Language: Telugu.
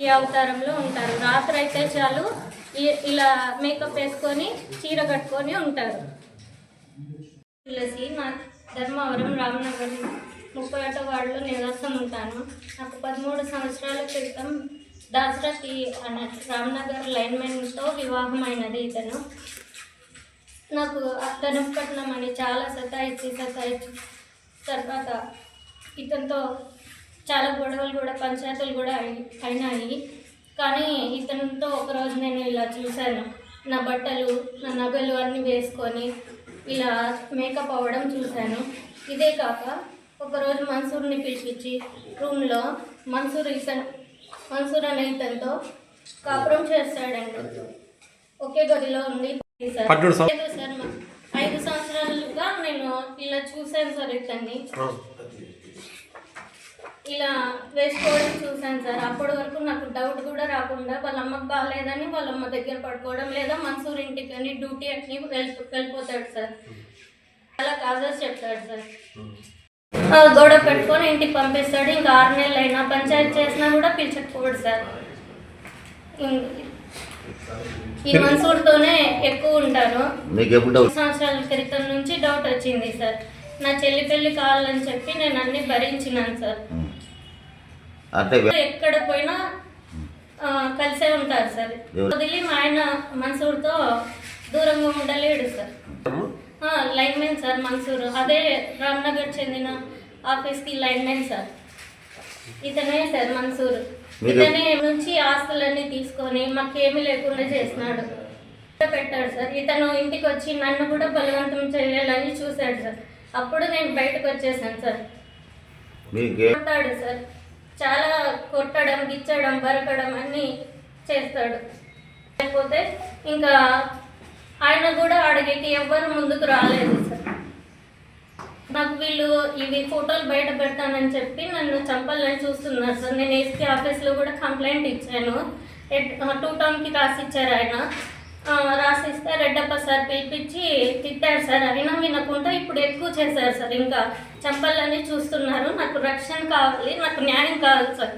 ఈ అవతారంలో ఉంటారు. రాత్రి అయితే చాలు ఇలా మేకప్ వేసుకొని చీర కట్టుకొని ఉంటారు. తులసి, నా ధర్మవరం రామనగర్ 31వ వార్డులో నివాసం ఉంటాను. నాకు 13 సంవత్సరాల క్రితం దాశరథి అనే రామనగర్ లైన్మెన్తో వివాహం అయినది. ఇతను నాకు ధనుపట్నం అని చాలా సతాయించి తర్వాత ఇతనితో చాలా గొడవలు కూడా పంచాయతీలు కూడా అయినాయి. కానీ ఇతనితో ఒకరోజు నేను ఇలా చూశాను, నా బట్టలు నా నగలు అన్నీ వేసుకొని ఇలా మేకప్ అవ్వడం చూశాను. ఇదే కాక ఒకరోజు మన్సూర్ని పిలిపించి రూమ్లో మన్సూర్ అనే ఇతనితో కాపురం చేస్తాడండి. ఒకే గదిలో ఉంది సార్. 5 సంవత్సరాలుగా నేను ఇలా చూశాను సార్. ఇతన్ని ఇలా వేసుకోవడం చూశాను సార్. అప్పటి వరకు నాకు డౌట్ కూడా రాకుండా వాళ్ళ అమ్మకు బాగాలేదని వాళ్ళ అమ్మ దగ్గర పడుకోవడం, లేదా మన్సూర్ ఇంటికి అని డ్యూటీ అని వెళ్ళిపోతాడు సార్. అలా కాజెస్ చెప్తాడు సార్. గొడవ పెట్టుకొని ఇంటికి పంపిస్తాడు. ఇంకా 6 నెలలు అయినా పంచాయతీ చేసినా కూడా పిలిచకపోడు సార్. ఈ మన్సూర్తోనే ఎక్కువ ఉంటాను. 2 సంవత్సరాల క్రితం నుంచి డౌట్ వచ్చింది సార్. నా చెల్లి పెళ్లి కావాలని చెప్పి నేను అన్ని భరించినాను సార్. ఎక్కడ పోయినా కలిసే ఉంటారు సార్. వదిలి మా ఆయన మన్సూర్తో దూరంగా ఉండలేడు సార్. Linemen sir Mansoor. అదే రామ్నగర్ చెందిన ఆఫీస్కి లైన్మెన్ సార్. ఇతనే సార్ మన్సూర్. ఇతనే నుంచి ఆస్తులన్నీ తీసుకొని మాకేమీ లేకుండా చేసినాడు, పెట్టాడు సార్. ఇతను ఇంటికి వచ్చి నన్ను కూడా బలవంతం చేయాలని చూశాడు సార్. అప్పుడు నేను బయటకు వచ్చేసాను సార్. కొట్టాడు సార్, చాలా కొట్టడం, గిచ్చడం, బరకడం అన్నీ చేస్తాడు. లేకపోతే ఇంకా ఆయన కూడా అడిగేకి ఎవ్వరు ముందుకు రాలేదు సార్. నాకు వీళ్ళు ఇవి ఫోటోలు బయట పెడతానని చెప్పి నన్ను చంపాలని చూస్తున్నారు సార్. నేను ఎస్పీ ఆఫీస్లో కూడా కంప్లైంట్ ఇచ్చాను. 2 టౌన్కి రాసిచ్చారు ఆయన. రాసిస్తే రెడ్డప్ప సార్ పిలిపించి తిట్టారు సార్. అయినా వినకుండా ఇప్పుడు ఎక్కువ చేశారు సార్. ఇంకా చంపాలని చూస్తున్నారు. నాకు రక్షణ కావాలి, నాకు న్యాయం కావాలి సార్.